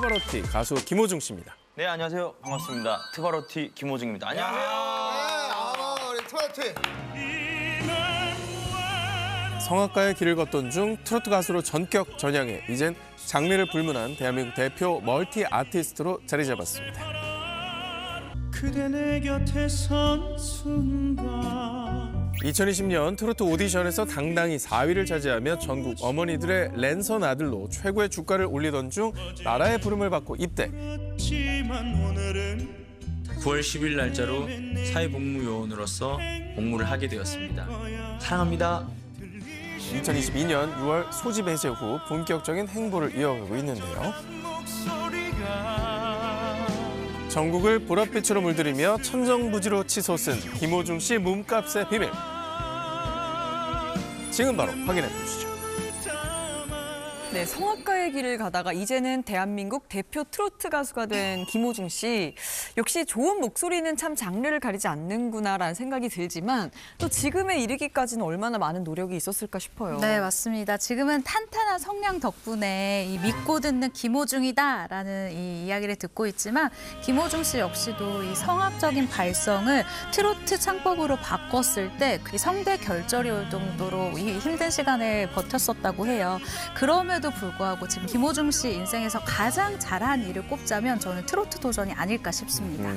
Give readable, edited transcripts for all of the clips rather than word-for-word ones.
트바로티 가수 김호중 씨입니다. 네, 안녕하세요. 반갑습니다. 트바로티 김호중입니다. 안녕하세요. 우리 트로트. 성악가의 길을 걷던 중 트로트 가수로 전격 전향해 이젠 장르를 불문한 대한민국 대표 멀티 아티스트로 자리 잡았습니다. 그대 내 곁에 선 순간 2020년 트로트 오디션에서 당당히 4위를 차지하며 전국 어머니들의 랜선 아들로 최고의 주가를 올리던 중 나라의 부름을 받고 입대. 지만 오늘은 9월 10일 날짜로 사회복무요원으로서 복무를 하게 되었습니다. 사랑합니다. 2022년 6월 소집 해제 후 본격적인 행보를 이어가고 있는데요. 전국을 보랏빛으로 물들이며 천정부지로 치솟은 김호중 씨 몸값의 비밀. 지금 바로 확인해 보시죠. 네, 성악가의 길을 가다가 이제는 대한민국 대표 트로트 가수가 된 김호중 씨. 역시 좋은 목소리는 참 장르를 가리지 않는구나라는 생각이 들지만 또 지금에 이르기까지는 얼마나 많은 노력이 있었을까 싶어요. 네, 맞습니다. 지금은 탄탄한 성량 덕분에 이 믿고 듣는 김호중이다라는 이 이야기를 듣고 있지만 김호중 씨 역시도 이 성악적인 발성을 트로트 창법으로 바꿨을 때 이 성대 결절이 올 정도로 이 힘든 시간을 버텼었다고 해요. 그럼에도 불구하고 지금 김호중 씨 인생에서 가장 잘한 일을 꼽자면 저는 트로트 도전이 아닐까 싶습니다.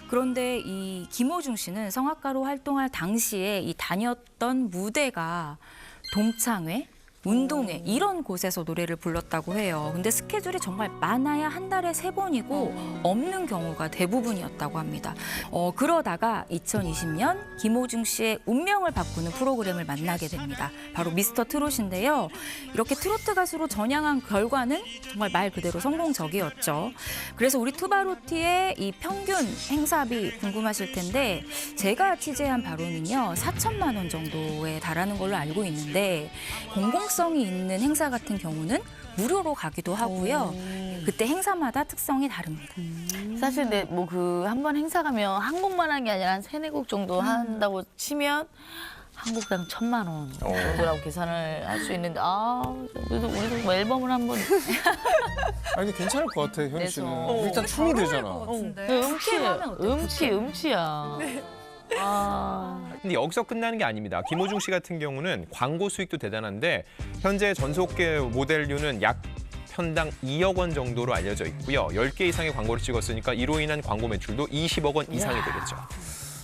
그런데 이 김호중 씨는 성악가로 활동할 당시에 이 다녔던 무대가 동창회, 운동회 이런 곳에서 노래를 불렀다고 해요. 근데 스케줄이 정말 많아야 한 달에 3번이고 없는 경우가 대부분이었다고 합니다. 그러다가 2020년 김호중 씨의 운명을 바꾸는 프로그램을 만나게 됩니다. 바로 미스터 트롯인데요. 이렇게 트로트 가수로 전향한 결과는 정말 말 그대로 성공적이었죠. 그래서 우리 투바로티의 이 평균 행사비 궁금하실 텐데 제가 취재한 바로는요 4천만 원 정도에 달하는 걸로 알고 있는데 공공성이 있는 행사 같은 경우는 무료로 가기도 하고요. 그때 행사마다 특성이 다릅니다. 사실 근데 뭐 그 한 번 행사 가면 한 곡만 한 게 아니라 한 3-4곡 정도 한다고 치면 한 곡당 1,000만 원 정도라고 계산을 할 수 있는데 그래도 우리도 뭐 앨범을 한번 아니 괜찮을 것 같아, 현희 씨는. 그래서. 일단 춤이 되잖아. 음치야. 근데 여기서 끝나는 게 아닙니다. 김호중 씨 같은 경우는 광고 수익도 대단한데 현재 전속계 모델료는 약 편당 2억 원 정도로 알려져 있고요. 10개 이상의 광고를 찍었으니까 이로 인한 광고 매출도 20억 원 이상이 되겠죠.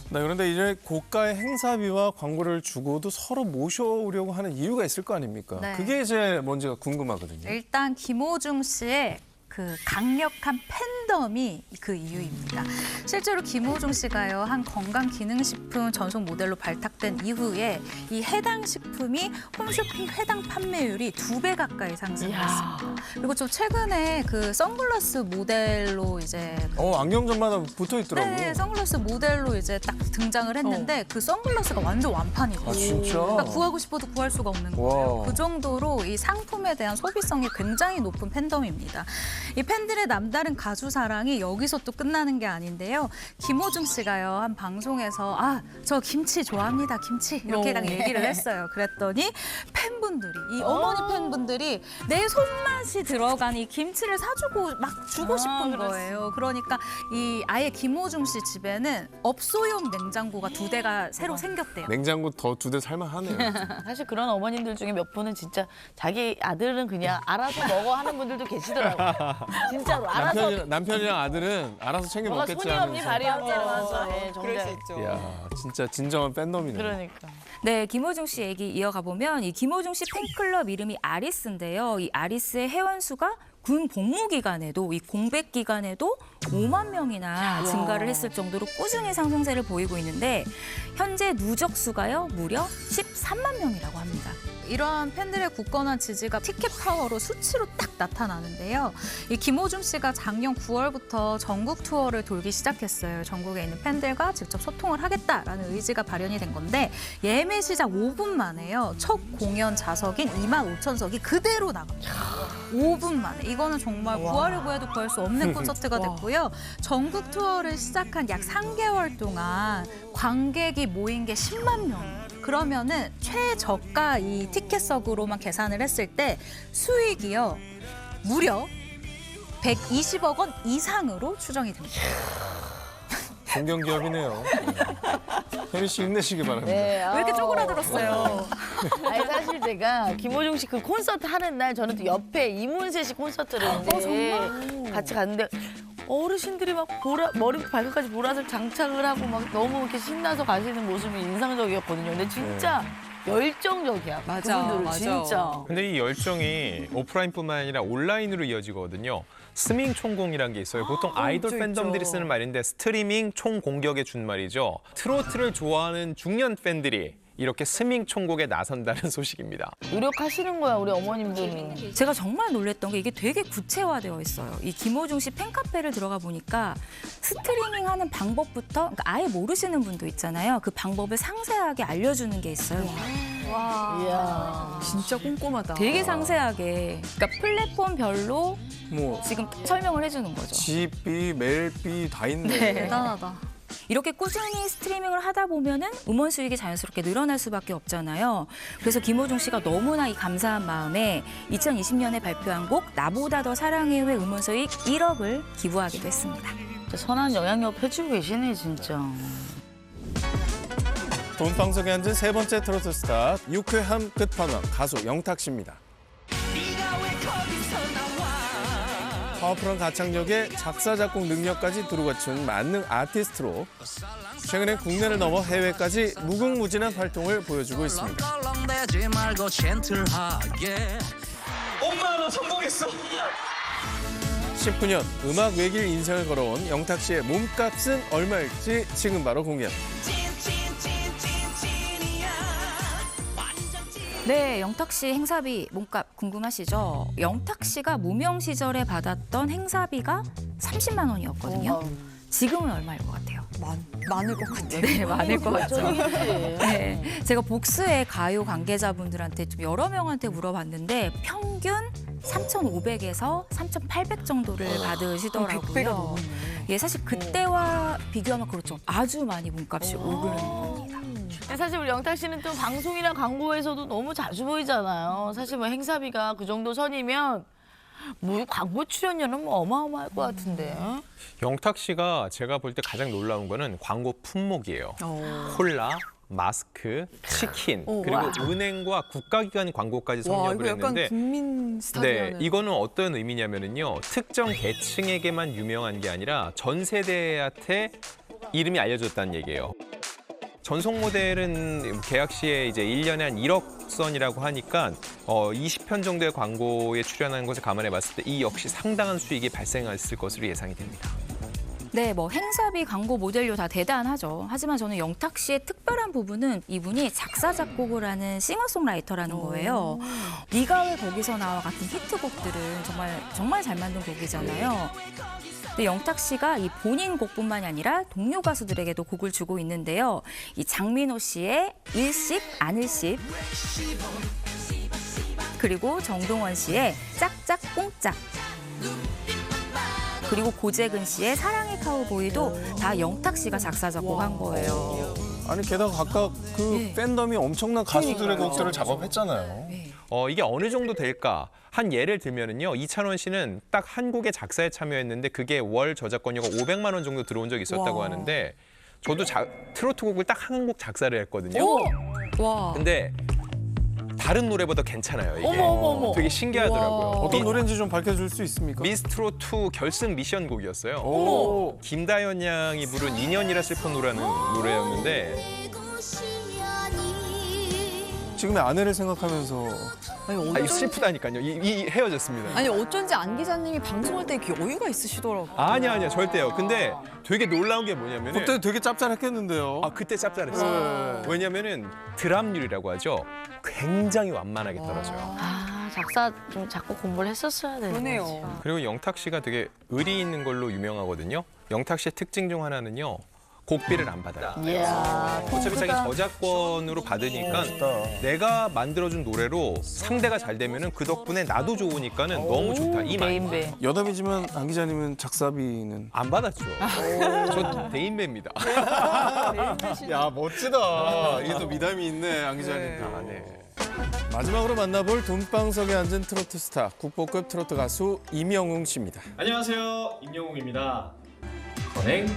네, 그런데 이제 고가의 행사비와 광고를 주고도 서로 모셔오려고 하는 이유가 있을 거 아닙니까? 네. 그게 이제 뭔지가 궁금하거든요. 일단 김호중 씨의 그 강력한 팬덤이 그 이유입니다. 실제로 김호중 씨가요 한 건강기능식품 전속 모델로 발탁된 이후에 이 해당 식품이 홈쇼핑 회당 판매율이 2배 가까이 상승했습니다. 그리고 좀 최근에 그 선글라스 모델로 이제 안경점마다 붙어 있더라고요. 네, 선글라스 모델로 이제 딱 등장을 했는데 그 선글라스가 완전 완판이거든요. 아, 진짜? 그러니까 구하고 싶어도 구할 수가 없는 거예요. 와. 그 정도로 이 상품에 대한 소비성이 굉장히 높은 팬덤입니다. 이 팬들의 남다른 가수 사랑이 여기서 또 끝나는 게 아닌데요. 김호중 씨가요 한 방송에서 저 김치 좋아합니다, 김치 이렇게 딱 얘기를 했어요. 그랬더니 팬분들이 이 어머니 팬분들이 내 손맛이 들어간 이 김치를 사주고 막 주고 싶은 거예요. 그러니까 이 아예 김호중 씨 집에는 업소용 냉장고가 2대가 새로 생겼대요. 냉장고 더 2대 살만하네요. 사실 그런 어머님들 중에 몇 분은 진짜 자기 아들은 그냥 알아서 먹어 하는 분들도 계시더라고요. 진짜로 알아서 남편이랑 아들은 알아서 챙겨 뭐가 먹겠지 손이 없니 하면서. 발이 없니 이러면서 그럴 수 있죠. 이야, 진짜 진정한 팬덤이네. 그러니까. 네, 김호중 씨 얘기 이어가 보면 이 김호중 씨 팬클럽 이름이 아리스인데요. 이 아리스의 회원 수가 군 복무 기간에도 이 공백 기간에도 5만 명이나 증가를 했을 정도로 꾸준히 상승세를 보이고 있는데 현재 누적 수가요 무려 13만 명이라고 합니다. 이러한 팬들의 굳건한 지지가 티켓 파워로 수치로 딱 나타나는데요. 이 김호중 씨가 작년 9월부터 전국 투어를 돌기 시작했어요. 전국에 있는 팬들과 직접 소통을 하겠다라는 의지가 발현이 된 건데 예매 시작 5분 만에요. 첫 공연 좌석인 25,000석이 그대로 나갑니다. 5분 만에. 이거는 정말 구하려고 해도 구할 수 없는 콘서트가 됐고요. 전국 투어를 시작한 약 3개월 동안 관객이 모인 게 10만 명. 그러면은 최저가 이 티켓석으로만 계산을 했을 때 수익이요 무려 120억 원 이상으로 추정이 됩니다. 공경기업이네요. 혜미 씨 힘내시기 바랍니다. 네, 왜 이렇게 쪼그라들었어요? 아니 사실 제가 김호중 씨 그 콘서트 하는 날 저는 또 옆에 이문세 씨 콘서트를 했는데 같이 갔는데 어르신들이 막 머리부터 발끝까지 보라색 장착을 하고 막 너무 이렇게 신나서 가시는 모습이 인상적이었거든요. 근데 진짜 열정적이야. 맞아, 그분들은 맞아. 진짜. 근데 이 열정이 오프라인뿐만 아니라 온라인으로 이어지거든요. 스밍 총공이라는 게 있어요. 보통 아이돌 있죠, 팬덤들이 있죠. 쓰는 말인데 스트리밍 총공격의 준말이죠. 트로트를 좋아하는 중년 팬들이 이렇게 스밍 총국에 나선다는 소식입니다. 노력하시는 거야 우리 어머님들은. 제가 정말 놀랬던 게 이게 되게 구체화되어 있어요. 이 김호중 씨 팬카페를 들어가 보니까 스트리밍하는 방법부터 그러니까 아예 모르시는 분도 있잖아요. 그 방법을 상세하게 알려주는 게 있어요. 이야. 진짜 꼼꼼하다. 되게 상세하게 그러니까 플랫폼별로 뭐 지금 설명을 해주는 거죠. 집비, 메일비 다 있네. 네. 대단하다. 이렇게 꾸준히 스트리밍을 하다 보면은 음원 수익이 자연스럽게 늘어날 수밖에 없잖아요. 그래서 김호중 씨가 너무나 이 감사한 마음에 2020년에 발표한 곡 나보다 더 사랑해 왜 음원 수익 1억을 기부하기도 했습니다. 진짜 선한 영향력 펼치고 계시네 진짜. 돈방석에 앉은 세 번째 트로트 스타 유쾌함 끝판왕 가수 영탁 씨입니다. 파워풀한 가창력에 작사 작곡 능력까지 두루갖춘 만능 아티스트로 최근에 국내를 넘어 해외까지 무궁무진한 활동을 보여주고 있습니다. 엄마 나 성공했어. 19년 음악 외길 인생을 걸어온 영탁 씨의 몸값은 얼마일지 지금 바로 공개합니다. 네, 영탁 씨 행사비 몸값 궁금하시죠? 영탁 씨가 무명 시절에 받았던 행사비가 30만 원이었거든요. 지금은 얼마일 것 같아요? 많을 것 같아요. 네, 많을 것 같죠. 네. 네, 제가 복수의 가요 관계자분들한테 좀 여러 명한테 물어봤는데 평균 3,500에서 3,800 정도를 받으시더라고요. 100배가 넘었네. 예, 사실 그때와 비교하면 그렇죠. 아주 많이 몸값이 오르는 겁니다. 근데 사실 우리 영탁 씨는 또 방송이나 광고에서도 너무 자주 보이잖아요. 사실 뭐 행사비가 그 정도 선이면 뭐 광고 출연료는 뭐 어마어마할 것 같은데. 영탁 씨가 제가 볼 때 가장 놀라운 거는 광고 품목이에요. 콜라, 마스크, 치킨, 그리고 와. 은행과 국가기관 광고까지 와, 성역을 이거 약간 했는데 국민 네, 스타일이라는. 이거는 어떤 의미냐면은요. 특정 계층에게만 유명한 게 아니라 전 세대한테 이름이 알려졌다는 얘기예요. 전속 모델은 계약 시에 이제 1년에 한 1억 선이라고 하니까 20편 정도의 광고에 출연하는 것을 감안해 봤을 때 이 역시 상당한 수익이 발생했을 것으로 예상이 됩니다. 네, 뭐 행사비, 광고, 모델료 다 대단하죠. 하지만 저는 영탁 씨의 특별한 부분은 이분이 작사, 작곡을 하는 싱어송라이터라는 거예요. 네가 왜 거기서 나와 같은 히트곡들은 정말 잘 만든 곡이잖아요. 근데 영탁 씨가 이 본인 곡뿐만이 아니라 동료 가수들에게도 곡을 주고 있는데요. 이 장민호 씨의 일십, 안일십, 그리고 정동원 씨의 짝짝 꽁짝, 그리고 고재근 씨의 사랑의 카우보이도 다 영탁 씨가 작사 작곡한 거예요. 아니 게다가 각각 그 팬덤이 엄청난 가수들의 곡들을 작업했잖아요. 이게 어느 정도 될까? 한 예를 들면은요. 이찬원 씨는 딱 한 곡의 작사에 참여했는데 그게 월 저작권료가 500만 원 정도 들어온 적이 있었다고 하는데 저도 트로트 곡을 딱 한 곡 작사를 했거든요. 와. 근데 다른 노래보다 괜찮아요. 이게 어머. 되게 신기하더라고요. 어떤 노래인지 좀 밝혀줄 수 있습니까? 미스트롯2 결승 미션 곡이었어요. 오. 김다연 양이 부른 인연이라 슬픈 노래라는 노래였는데 지금의 아내를 생각하면서 이거 슬프다니까요. 이 헤어졌습니다. 아니 어쩐지 안 기자님이 방송할 때 이렇게 여유가 있으시더라고요. 아니야 절대요. 근데 되게 놀라운 게 뭐냐면은 그때 되게 짭짤했겠는데요. 그때 짭짤했어요. 왜냐면은 드랍률이라고 하죠. 굉장히 완만하게 떨어져요. 작사 좀 작곡 공부를 했었어야 되는데. 그러네요. 그리고 영탁 씨가 되게 의리 있는 걸로 유명하거든요. 영탁 씨의 특징 중 하나는요. 곡비를 안 받아요. 이야. 어차피 자기 저작권으로 받으니까 내가 만들어준 노래로 상대가 잘 되면은 그 덕분에 나도 좋으니까는 너무 좋다. 이 말. 대인배. 여담이지만 안 기자님은 작사비는 안 받았죠. 저 대인배입니다. 야 멋지다. 이게 또 미담이 있네 안 기자님. 네. 마지막으로 만나볼 돈방석에 앉은 트로트 스타, 국보급 트로트 가수 임영웅 씨입니다. 안녕하세요, 임영웅입니다. 선행.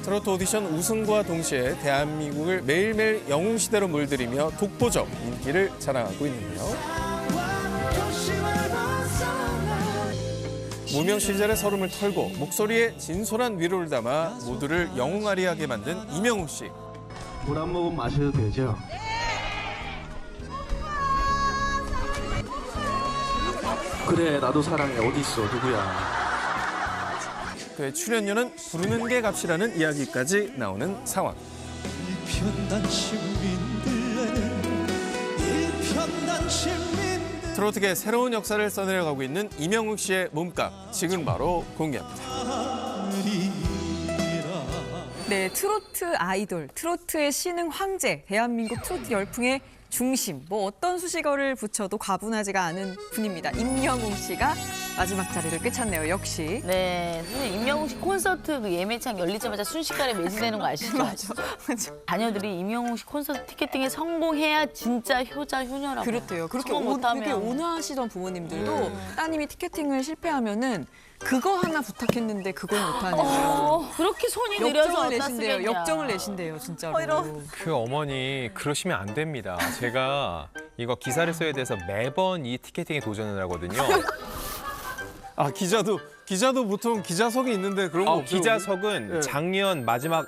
트로트 오디션 우승과 동시에 대한민국을 매일매일 영웅시대로 물들이며 독보적 인기를 자랑하고 있는데요. 무명 시절의 서름을 털고 목소리에 진솔한 위로를 담아 모두를 영웅아리하게 만든 임영웅 씨. 물 한 모금 마셔도 되죠? 그래, 나도 사랑해. 어딨어, 누구야? 그의 출연료는 부르는 게 값이라는 이야기까지 나오는 상황. 일편단 시민들 일편단 시민들 트로트계 새로운 역사를 써내려가고 있는 임영웅 씨의 몸값, 지금 바로 공개합니다. 네, 트로트 아이돌, 트로트의 신흥 황제, 대한민국 트로트 열풍의 중심, 뭐 어떤 수식어를 붙여도 과분하지가 않은 분입니다. 임영웅 씨가 마지막 자리를 꿰찼네요, 역시. 네, 사실 임영웅 씨 콘서트 그 예매창 열리자마자 순식간에 매진되는 거 아시죠? 맞아. 자녀들이 임영웅 씨 콘서트 티켓팅에 성공해야 진짜 효자 효녀라고. 그렇대요. 그렇게 성공 못하면. 그렇게 온화하시던 부모님들도 따님이 티켓팅을 실패하면은 그거 하나 부탁했는데 그걸 못하는 거예요. 그렇게 손이 느려서 역정을 어디다 내신대요. 쓰겠냐. 역정을 내신대요, 진짜로. 그 어머니 그러시면 안 됩니다. 제가 이거 기사를 써야 돼서 매번 이 티켓팅에 도전을 하거든요. 아, 기자도 보통 기자석이 있는데 그런 거 없어요? 기자석은 예. 작년 마지막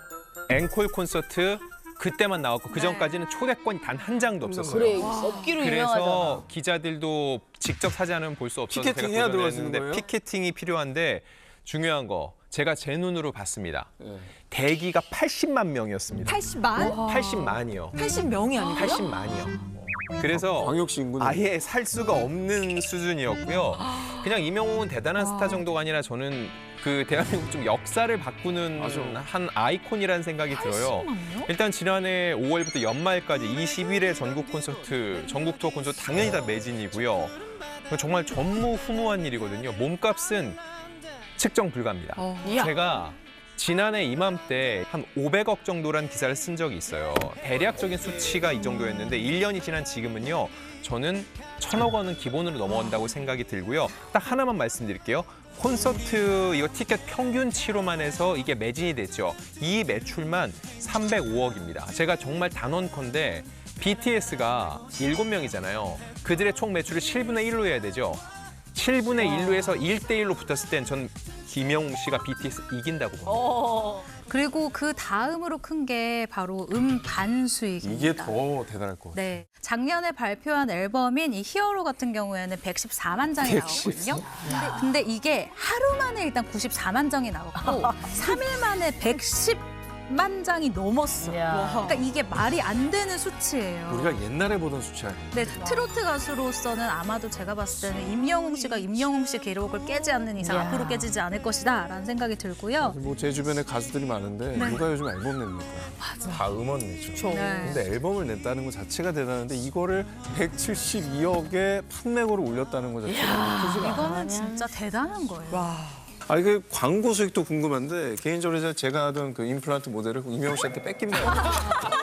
앵콜 콘서트 그때만 나왔고 그 전까지는 초대권이 단 한 장도 없었어요. 그래, 없기로 유명하잖아. 그래서 기자들도 직접 사지 않으면 볼 수 없어서 제가 피켓팅 해야 도전을 들어갈 수 있는 했는데 거예요? 피켓팅이 필요한데 중요한 거 제가 제 눈으로 봤습니다. 예. 대기가 80만 명이었습니다. 80만? 80만이요. 80명이 아니고요? 80만이요. 그래서 광역시 인구는 아예 살 수가 없는 수준이었고요. 그냥 임영웅은 대단한 스타 정도가 아니라 저는 그 대한민국 좀 역사를 바꾸는 한 아이콘이라는 생각이 들어요. 일단 지난해 5월부터 연말까지 20일의 전국 투어 콘서트 당연히 다 매진이고요. 정말 전무후무한 일이거든요. 몸값은 측정 불가합니다. 제가 지난해 이맘때 한 500억 정도란 기사를 쓴 적이 있어요. 대략적인 수치가 이 정도였는데 1년이 지난 지금은요. 저는 1,000억 원은 기본으로 넘어간다고 생각이 들고요. 딱 하나만 말씀드릴게요. 콘서트 이거 티켓 평균치로만 해서 이게 매진이 됐죠. 이 매출만 305억입니다. 제가 정말 단언컨대 BTS가 7명이잖아요. 그들의 총 매출을 7분의 1로 해야 되죠. 7분의 1로 해서 1대1로 붙었을 땐 전 김영웅 씨가 BTS 이긴다고 봅니다. 그리고 그 다음으로 큰 게 바로 음반 수익입니다. 이게 더 대단할 것 같아요. 네, 작년에 발표한 앨범인 이 히어로 같은 경우에는 114만 장이 나오거든요. 근데 이게 하루 만에 일단 94만 장이 나왔고 3일 만에 110만 장이 넘었어요. 이야. 그러니까 이게 말이 안 되는 수치예요. 우리가 옛날에 보던 수치 아니에요? 네, 트로트 가수로서는 아마도 제가 봤을 때는 임영웅 씨가 임영웅 씨 기록을 깨지 않는 이상 이야. 앞으로 깨지지 않을 것이다 라는 생각이 들고요. 뭐 제 주변에 가수들이 많은데 누가 요즘 앨범 냅니까? 다 음원 내죠. 네. 근데 앨범을 냈다는 것 자체가 대단한데 이거를 172억의 판매고를 올렸다는 것 자체가 크지가 않아요. 이거는 진짜 대단한 거예요. 아, 이게 광고 수익도 궁금한데 개인적으로 제가 하던 그 임플란트 모델을 임영웅 씨한테 뺏깁니다.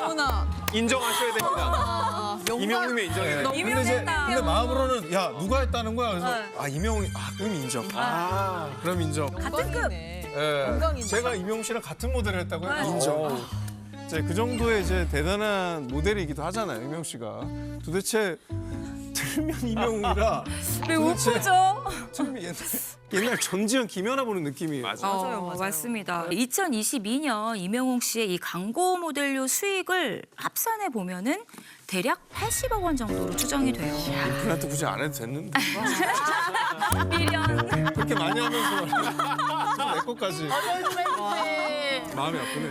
어머나. 인정하셔야 됩니다. 임영웅이 인정해요. 너무 임명했다. 근데 마음으로는 야 누가 했다는 거야? 그래서 아 임영웅이 그럼 인정. 그럼 인정. 같은 급. 예. 건강인정. 제가 임영웅 씨랑 같은 모델을 했다고요? 인정. 이제 그 정도의 이제 대단한 모델이기도 하잖아요, 임영웅 씨가. 도대체 틀면 임영웅이라. 왜 우프죠? 틀면 옛날 전지현 김연아 보는 느낌이에요. 맞아요. 맞습니다. 2022년 임영웅 씨의 이 광고 모델료 수익을 합산해 보면은 대략 80억 원 정도로 추정이 돼요. 임플란트 굳이 안 해도 됐는데. 미련. 그렇게 많이 하면서 내 것까지. 마음이 아프네.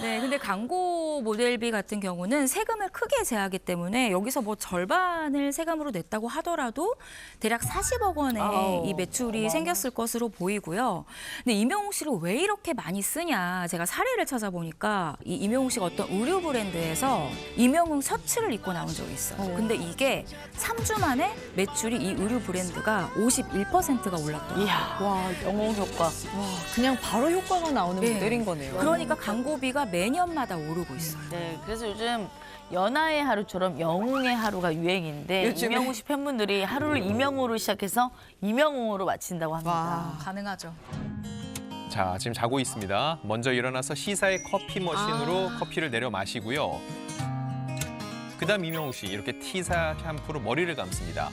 네, 근데 광고 모델비 같은 경우는 세금을 크게 제하기 때문에 여기서 뭐 절반을 세금으로 냈다고 하더라도 대략 40억 원의 이 매출이 생겼을 것으로 보이고요. 근데 임영웅 씨를 왜 이렇게 많이 쓰냐? 제가 사례를 찾아보니까 이 임영웅 씨가 어떤 의류 브랜드에서 임영웅 셔츠를 입고 나온 적이 있어요. 근데 이게 3주 만에 매출이 이 의류 브랜드가 51%가 올랐더라고요. 이야, 와, 영웅 효과. 와, 그냥 바로 효과가 나오는 네. 모델인 거네요. 그러니까 광고비가 매년마다 오르고 있어요. 네, 그래서 요즘 연하의 하루처럼 영웅의 하루가 유행인데 요즘에? 임영웅 씨 팬분들이 하루를 임영웅으로 시작해서 임영웅으로 마친다고 합니다. 와. 가능하죠. 자, 지금 자고 있습니다. 먼저 일어나서 시사의 커피 머신으로 커피를 내려 마시고요. 그다음 임영웅 씨 이렇게 티사 샴푸로 머리를 감습니다.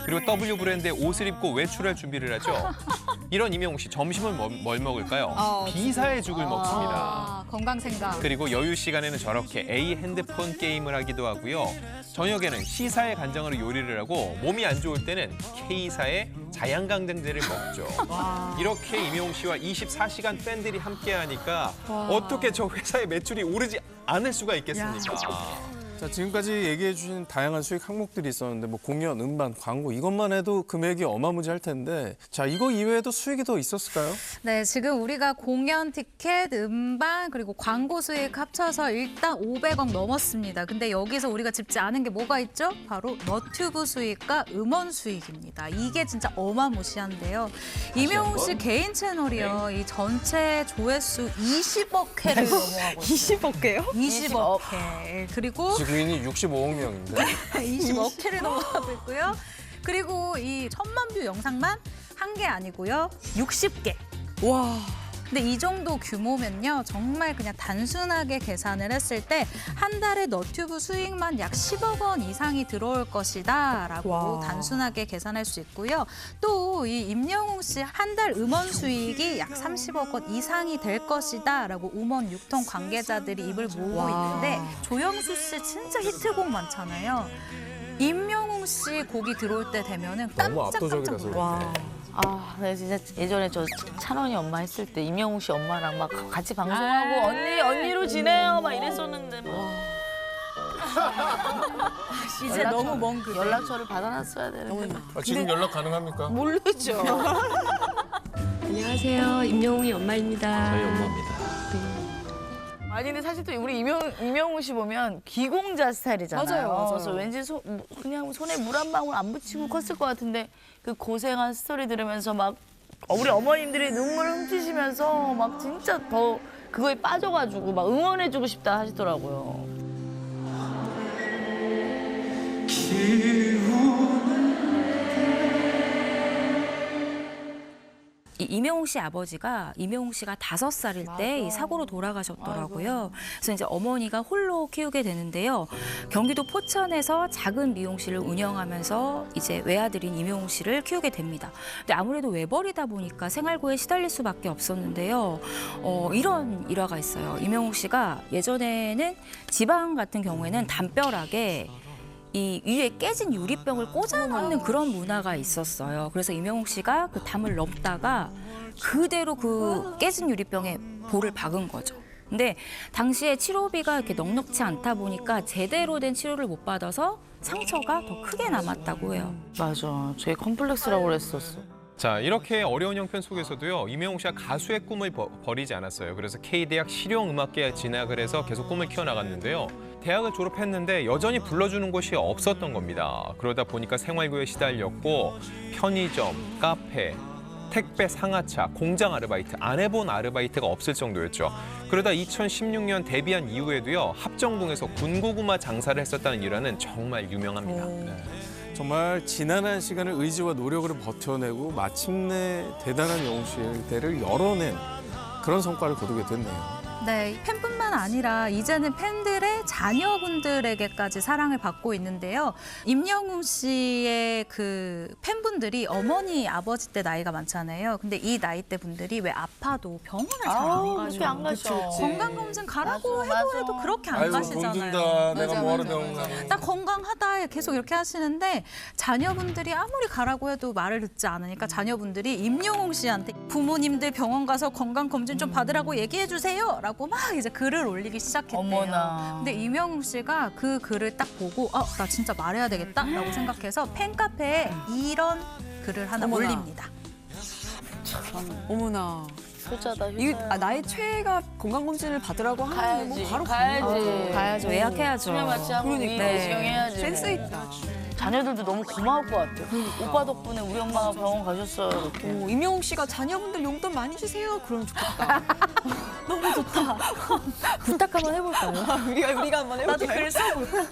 그리고 W 브랜드의 옷을 입고 외출할 준비를 하죠. 이런 임영웅 씨 점심을 뭘 먹을까요? 비사의 죽을 먹습니다. 아, 건강 생각. 그리고 여유 시간에는 저렇게 A 핸드폰 게임을 하기도 하고요. 저녁에는 C사의 간장으로 요리를 하고 몸이 안 좋을 때는 K사의 자양강장제를 먹죠. 이렇게 임영웅 씨와 24시간 팬들이 함께하니까 어떻게 저 회사의 매출이 오르지 않을 수가 있겠습니까? 자, 지금까지 얘기해 주신 다양한 수익 항목들이 있었는데 뭐 공연, 음반, 광고 이것만 해도 금액이 어마무지할 텐데 자, 이거 이외에도 수익이 더 있었을까요? 네, 지금 우리가 공연 티켓, 음반, 그리고 광고 수익 합쳐서 일단 500억 넘었습니다. 근데 여기서 우리가 짚지 않은 게 뭐가 있죠? 바로 너튜브 수익과 음원 수익입니다. 이게 진짜 어마무시한데요. 임영웅 씨 개인 채널이요. 이 전체 조회수 20억 회를 넘어가고 있어요. 20억 개요? 20억 회. 그리고 지구인이 65억 명인데 20억 회를 넘어가고 있고요. 그리고 이 1000만 뷰 영상만 한 개 아니고요. 60개. 와. 근데 이 정도 규모면요. 정말 그냥 단순하게 계산을 했을 때 한 달에 너튜브 수익만 약 10억 원 이상이 들어올 것이다 라고 와. 단순하게 계산할 수 있고요. 또 이 임영웅 씨 한 달 음원 수익이 약 30억 원 이상이 될 것이다 라고 음원 유통 관계자들이 입을 모으고 와. 있는데 조영수 씨 진짜 히트곡 많잖아요. 임영웅 씨 곡이 들어올 때 되면은 너무 깜짝깜짝 압도적이라서 놀라요. 와. 아, 나 진짜 예전에 저 찬원이 엄마 했을 때 임영웅 씨 엄마랑 막 같이 방송하고 언니로 지내요 막 이랬었는데 뭐. 이제 너무 먼 그대. 연락처를 받아놨어야 되는데. 아, 지금 연락 가능합니까? 모르죠. 안녕하세요. 임영웅이 엄마입니다. 저희 엄마입니다. 아니 근데 사실 또 우리 임영웅 씨 보면 기공자 스타일이잖아요. 맞아요. 그래서 왠지 그냥 손에 물 한 방울 안 묻히고 컸을 것 같은데 그 고생한 스토리 들으면서 막 우리 어머님들이 눈물 훔치시면서 막 진짜 더 그거에 빠져가지고 막 응원해주고 싶다 하시더라고요. 이 임영웅 씨 아버지가 임영웅 씨가 5살일 때 이 사고로 돌아가셨더라고요. 그래서 이제 어머니가 홀로 키우게 되는데요. 경기도 포천에서 작은 미용실을 운영하면서 이제 외아들인 임영웅 씨를 키우게 됩니다. 근데 아무래도 외벌이다 보니까 생활고에 시달릴 수밖에 없었는데요. 이런 일화가 있어요. 임영웅 씨가 예전에는 지방 같은 경우에는 담벼락에 이 위에 깨진 유리병을 꽂아놓는 그런 문화가 있었어요. 그래서 임영웅 씨가 그 담을 넘다가 그대로 그 깨진 유리병에 볼을 박은 거죠. 근데 당시에 치료비가 이렇게 넉넉치 않다 보니까 제대로 된 치료를 못 받아서 상처가 더 크게 남았다고 해요. 맞아. 제 컴플렉스라고 그랬었어. 자, 이렇게 어려운 형편 속에서도요. 임영웅 씨가 가수의 꿈을 버리지 않았어요. 그래서 K대학 실용음악계에 진학을 해서 계속 꿈을 키워나갔는데요. 대학을 졸업했는데 여전히 불러주는 곳이 없었던 겁니다. 그러다 보니까 생활고에 시달렸고 편의점, 카페, 택배, 상하차, 공장 아르바이트, 안 해본 아르바이트가 없을 정도였죠. 그러다 2016년 데뷔한 이후에도요. 합정동에서 군고구마 장사를 했었다는 일화는 정말 유명합니다. 네. 정말 지난한 시간을 의지와 노력으로 버텨내고 마침내 대단한 영웅 시대를 열어낸 그런 성과를 거두게 됐네요. 네, 팬뿐만 아니라 이제는 팬들의 자녀분들에게까지 사랑을 받고 있는데요. 임영웅 씨의 그 팬분들이 어머니, 아버지 때 나이가 많잖아요. 근데 이 나이 때 분들이 왜 아파도 병원을 잘 안 가죠. 안 가죠. 건강검진 가라고 맞아. 해도 그렇게 안 아이고, 가시잖아요. 돈 든다. 내가 뭐하러 병원 가니. 나 건강하다 좋다 계속 이렇게 하시는데 자녀분들이 아무리 가라고 해도 말을 듣지 않으니까 자녀분들이 임영웅 씨한테 부모님들 병원 가서 건강 검진 좀 받으라고 얘기해 주세요라고 막 이제 글을 올리기 시작했대요. 어머나. 근데 임영웅 씨가 그 글을 딱 보고 나 진짜 말해야 되겠다라고 생각해서 팬카페에 이런 글을 하나 어머나. 올립니다. 어머나. 효자다, 효자. 이게 나의 최애가 건강검진을 받으라고 하는 뭐 바로 가야지. 가야죠. 예약해야죠. 수면 마취하고 그러니까. 내시경 해야지. 센스 있다. 자녀들도 너무 고마울 것 같아요. 오빠 덕분에 우리 엄마가 병원 가셨어요. 이렇게. 임영웅 씨가 자녀분들 용돈 많이 주세요. 그러면 좋겠다. 너무 좋다. 부탁 한번 해볼까요? 우리가 한번 해볼까요? 나도 글 써볼까?